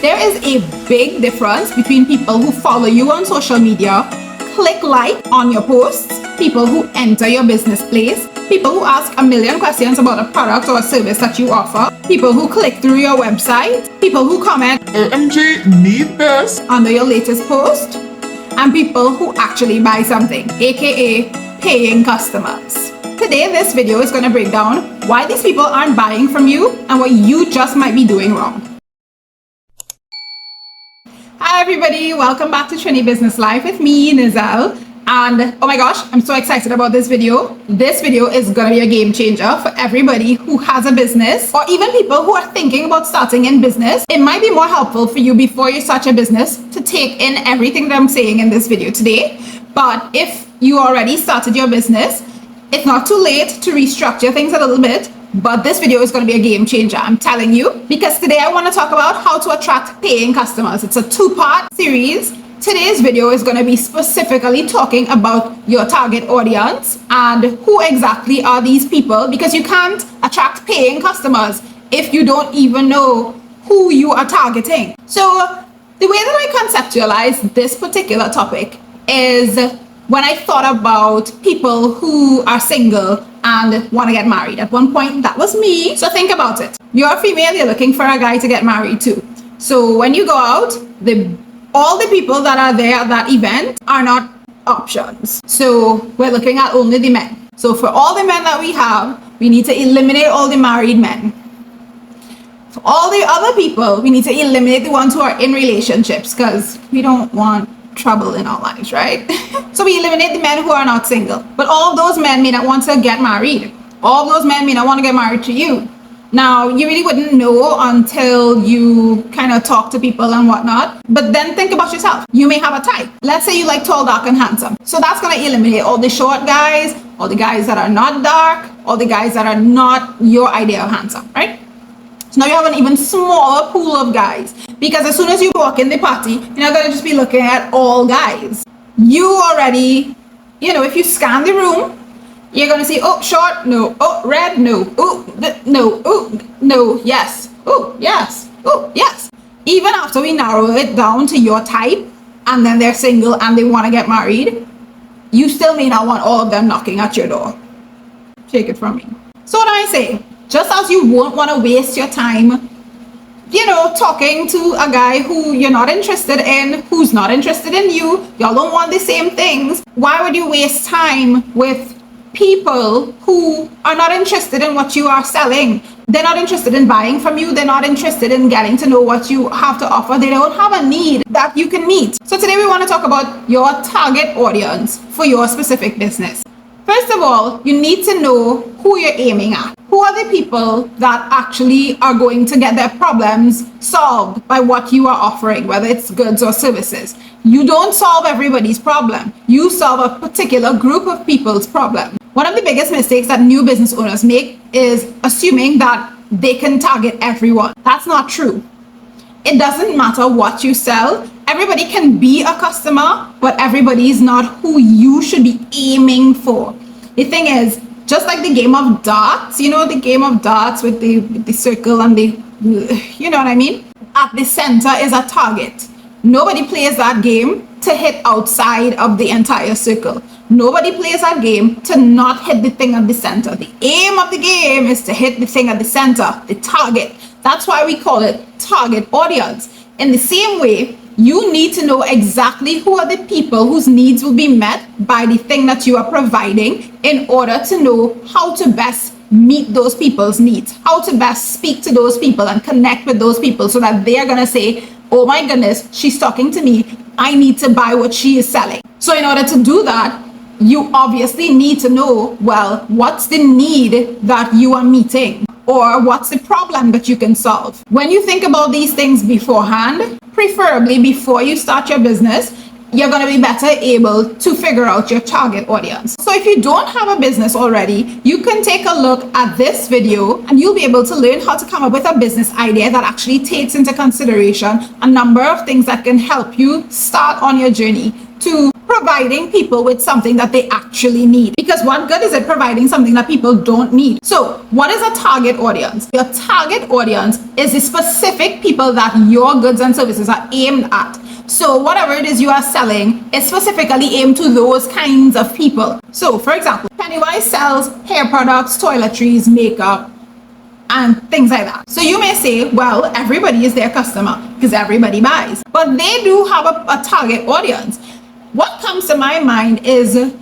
There is a big difference between people who follow you on social media, click like on your posts, people who enter your business place, people who ask a million questions about a product or a service that you offer, people who click through your website, people who comment OMG, need this under your latest post, and people who actually buy something, aka paying customers. Today, this video is going to break down why these people aren't buying from you and what you just might be doing wrong. Hi everybody, welcome back to Trini Business Life with me, Nizal. And oh my gosh, I'm so excited about this video. This video is going to be a game changer for everybody who has a business or even people who are thinking about starting in business. It might be more helpful for you before you start your business to take in everything that I'm saying in this video today. But if you already started your business, it's not too late to restructure things a little bit, but this video is going to be a game changer, I'm telling you, because today I want to talk about how to attract paying customers. It's a two-part series. Today's video is going to be specifically talking about your target audience and who exactly are these people, because you can't attract paying customers if you don't even know who you are targeting. So the way that I conceptualize this particular topic is when I thought about people who are single and want to get married. At one point, that was me. So think about it. You're a female, you're looking for a guy to get married to. So when you go out, all the people that are there at that event are not options. So we're looking at only the men. So for all the men that we have, we need to eliminate all the married men. For all the other people, we need to eliminate the ones who are in relationships because we don't want trouble in our lives, right? So we eliminate the men who are not single. But all those men may not want to get married. All those men may not want to get married to you. Now, you really wouldn't know until you kind of talk to people and whatnot. But then think about yourself. You may have a type. Let's say you like tall, dark, and handsome. So that's going to eliminate all the short guys, all the guys that are not dark, all the guys that are not your idea of handsome, right? So now you have an even smaller pool of guys, because as soon as you walk in the party, you're not going to just be looking at all guys. You already, if you scan the room, you're going to see, oh, short, no, oh, red, no, oh, no, oh, no, yes, oh, yes, oh, yes. Even after we narrow it down to your type, and then they're single and they want to get married, you still may not want all of them knocking at your door. Take it from me. So what do I say? Just as you won't want to waste your time, talking to a guy who you're not interested in, who's not interested in you, y'all don't want the same things. Why would you waste time with people who are not interested in what you are selling? They're not interested in buying from you. They're not interested in getting to know what you have to offer. They don't have a need that you can meet. So today we want to talk about your target audience for your specific business. First of all, you need to know who you're aiming at. Who are the people that actually are going to get their problems solved by what you are offering, whether it's goods or services? You don't solve everybody's problem. You solve a particular group of people's problem. One of the biggest mistakes that new business owners make is assuming that they can target everyone. That's not true. It doesn't matter what you sell. Everybody can be a customer, but everybody is not who you should be aiming for. The thing is, just like the game of darts, the game of darts with the circle and you know what I mean? At the center is a target. Nobody plays that game to hit outside of the entire circle. Nobody plays that game to not hit the thing at the center. The aim of the game is to hit the thing at the center, the target. That's why we call it target audience. In the same way, you need to know exactly who are the people whose needs will be met by the thing that you are providing in order to know how to best meet those people's needs, how to best speak to those people and connect with those people so that they are going to say, oh my goodness, she's talking to me. I need to buy what she is selling. So in order to do that, you obviously need to know, well, what's the need that you are meeting? Or what's the problem that you can solve? When you think about these things beforehand, preferably before you start your business, you're going to be better able to figure out your target audience. So if you don't have a business already, you can take a look at this video and you'll be able to learn how to come up with a business idea that actually takes into consideration a number of things that can help you start on your journey to providing people with something that they actually need. Because what good is it providing something that people don't need? So what is a target audience? Your target audience is the specific people that your goods and services are aimed at. So whatever it is you are selling is specifically aimed to those kinds of people. So for example, Pennywise sells hair products, toiletries, makeup, and things like that. So you may say, well, everybody is their customer because everybody buys. But they do have a target audience. What comes to my mind is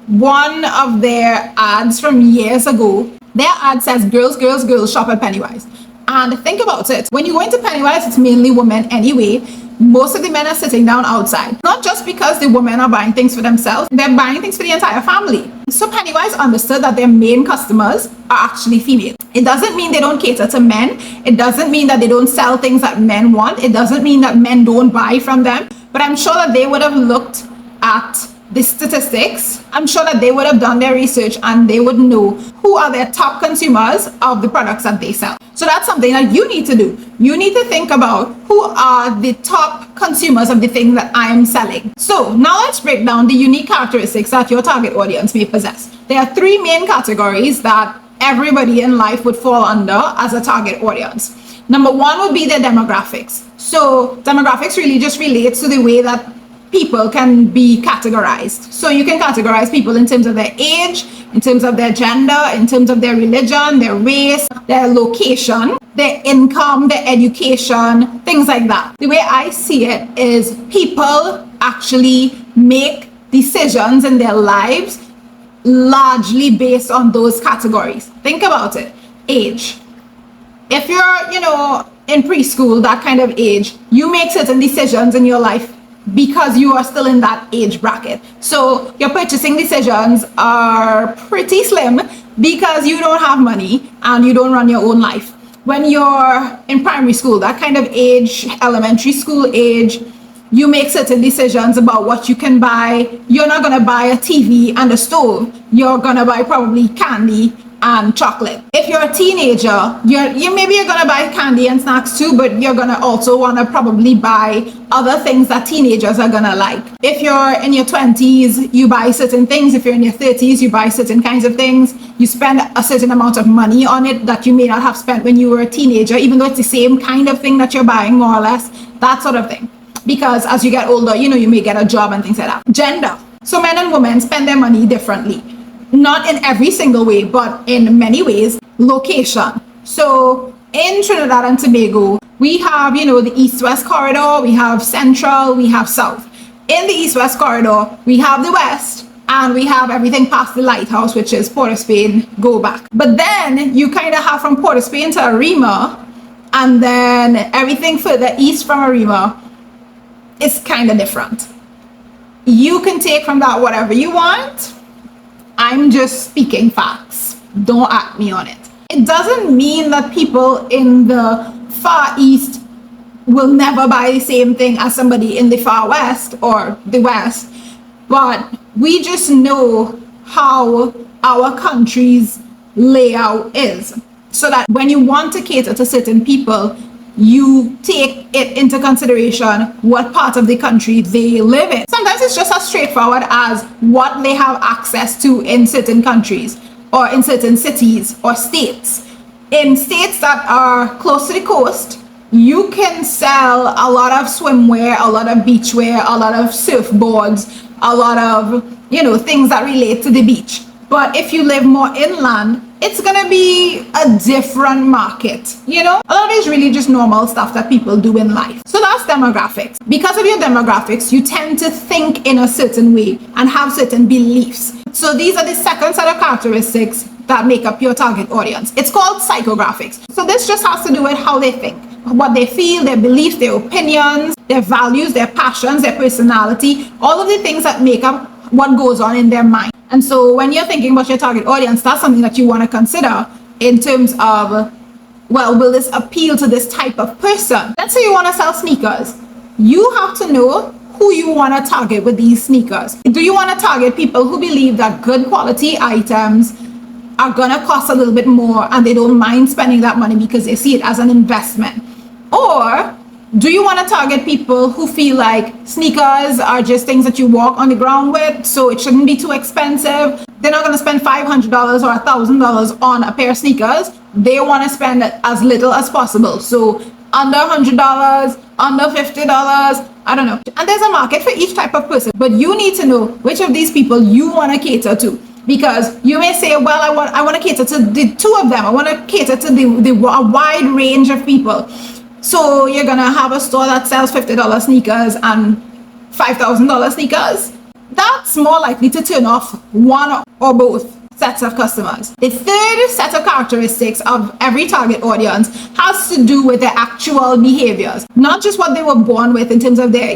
one of their ads from years ago. Their ad says, girls, girls, girls, shop at Pennywise. And think about it. When you go into Pennywise, it's mainly women anyway. Most of the men are sitting down outside. Not just because the women are buying things for themselves, they're buying things for the entire family. So Pennywise understood that their main customers are actually female. It doesn't mean they don't cater to men. It doesn't mean that they don't sell things that men want. It doesn't mean that men don't buy from them. But I'm sure that they would have looked at the statistics. I'm sure that they would have done their research and they would know who are their top consumers of the products that they sell. So that's something that you need to do. You need to think about who are the top consumers of the thing that I am selling. So now let's break down the unique characteristics that your target audience may possess. There are three main categories that everybody in life would fall under as a target audience. Number one would be their demographics. So demographics really just relates to the way that people can be categorized. So you can categorize people in terms of their age, in terms of their gender, in terms of their religion, their race, their location, their income, their education, things like that. The way I see it is people actually make decisions in their lives largely based on those categories. Think about it. Age. If you're, in preschool, that kind of age, you make certain decisions in your life because you are still in that age bracket. So your purchasing decisions are pretty slim because you don't have money and you don't run your own life. When you're in primary school, that kind of age, elementary school age, you make certain decisions about what you can buy. You're not going to buy a TV and a stove. You're going to buy probably candy and chocolate. If you're a teenager, maybe you're gonna buy candy and snacks too, but you're gonna also wanna probably buy other things that teenagers are gonna like. If you're in your 20s, you buy certain things. If you're in your 30s, you buy certain kinds of things. You spend a certain amount of money on it that you may not have spent when you were a teenager, even though it's the same kind of thing that you're buying, more or less, that sort of thing. Because as you get older, you may get a job and things like that. Gender. So men and women spend their money differently. Not in every single way, but in many ways. Location. So in Trinidad and Tobago, we have, the East-West corridor, we have Central, we have South. In the East-West corridor, we have the West, and we have everything past the lighthouse, which is Port of Spain, go back. But then you kind of have from Port of Spain to Arima, and then everything further east from Arima is kind of different. You can take from that whatever you want. I'm just speaking facts. Don't at me on it. It doesn't mean that people in the far east will never buy the same thing as somebody in the far west or the west, but we just know how our country's layout is. So that when you want to cater to certain people, you take it into consideration what part of the country they live in. Sometimes it's just as straightforward as what they have access to in certain countries or in certain cities or states. In states that are close to the coast, you can sell a lot of swimwear, a lot of beachwear, a lot of surfboards, a lot of, things that relate to the beach. But if you live more inland, it's gonna be a different market. A lot of it is really just normal stuff that people do in life. So that's demographics. Because of your demographics, you tend to think in a certain way and have certain beliefs. So these are the second set of characteristics that make up your target audience. It's called psychographics. So this just has to do with how they think, what they feel, their beliefs, their opinions, their values, their passions, their personality, all of the things that make up what goes on in their mind. And so when you're thinking about your target audience, that's something that you want to consider in terms of, well, will this appeal to this type of person? Let's say you want to sell sneakers. You have to know who you want to target with these sneakers. Do you want to target people who believe that good quality items are going to cost a little bit more and they don't mind spending that money because they see it as an investment? Or Do you want to target people who feel like sneakers are just things that you walk on the ground with, so it shouldn't be too expensive? They're not going to spend $500 or $1,000 on a pair of sneakers. They want to spend as little as possible. So under $100, under $50, I don't know. And there's a market for each type of person, but you need to know which of these people you want to cater to. Because you may say, well, I want to cater to the two of them. I want to cater to a wide range of people. So you're going to have a store that sells $50 sneakers and $5,000 sneakers. That's more likely to turn off one or both sets of customers. The third set of characteristics of every target audience has to do with their actual behaviors, not just what they were born with in terms of their,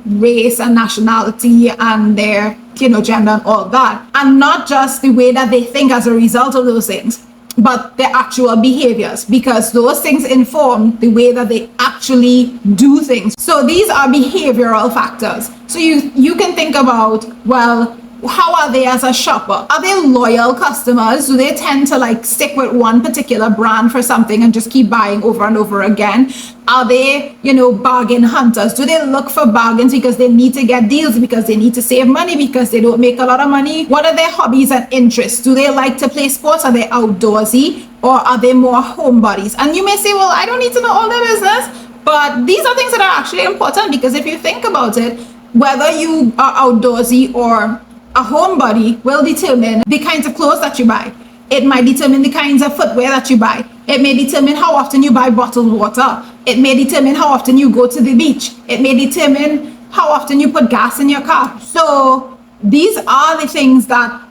race and nationality and their, gender and all that, and not just the way that they think as a result of those things, but their actual behaviors, because those things inform the way that they actually do things. So these are behavioral factors. So you can think about, well, how are they as a shopper? Are they loyal customers? Do they tend to stick with one particular brand for something and just keep buying over and over again? Are they, bargain hunters? Do they look for bargains because they need to get deals, because they need to save money, because they don't make a lot of money? What are their hobbies and interests? Do they like to play sports? Are they outdoorsy, or are they more homebodies? And you may say, well, I don't need to know all their business, but these are things that are actually important, because if you think about it, whether you are outdoorsy or a homebody will determine the kinds of clothes that you buy. It might determine the kinds of footwear that you buy. It may determine how often you buy bottled water. It may determine how often you go to the beach. It may determine how often you put gas in your car. So these are the things that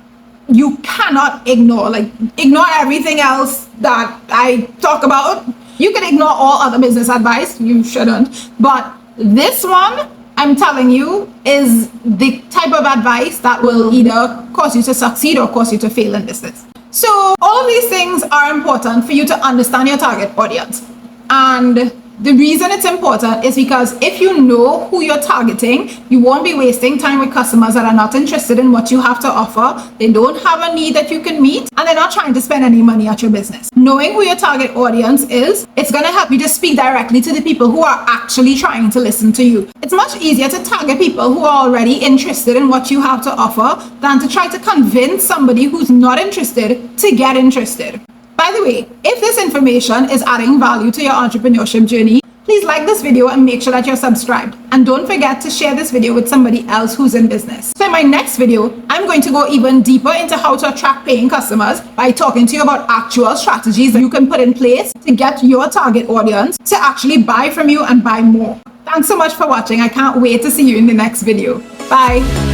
you cannot ignore. Ignore everything else that I talk about. You can ignore all other business advice. You shouldn't. But this one, I'm telling you, is the type of advice that will either cause you to succeed or cause you to fail in business. So all of these things are important for you to understand your target audience. And the reason it's important is because if you know who you're targeting, you won't be wasting time with customers that are not interested in what you have to offer. They don't have a need that you can meet, and they're not trying to spend any money at your business. Knowing who your target audience is, it's going to help you to speak directly to the people who are actually trying to listen to you. It's much easier to target people who are already interested in what you have to offer than to try to convince somebody who's not interested to get interested. By the way, if this information is adding value to your entrepreneurship journey, please like this video and make sure that you're subscribed. And don't forget to share this video with somebody else who's in business. So in my next video, I'm going to go even deeper into how to attract paying customers by talking to you about actual strategies that you can put in place to get your target audience to actually buy from you and buy more. Thanks so much for watching. I can't wait to see you in the next video. Bye.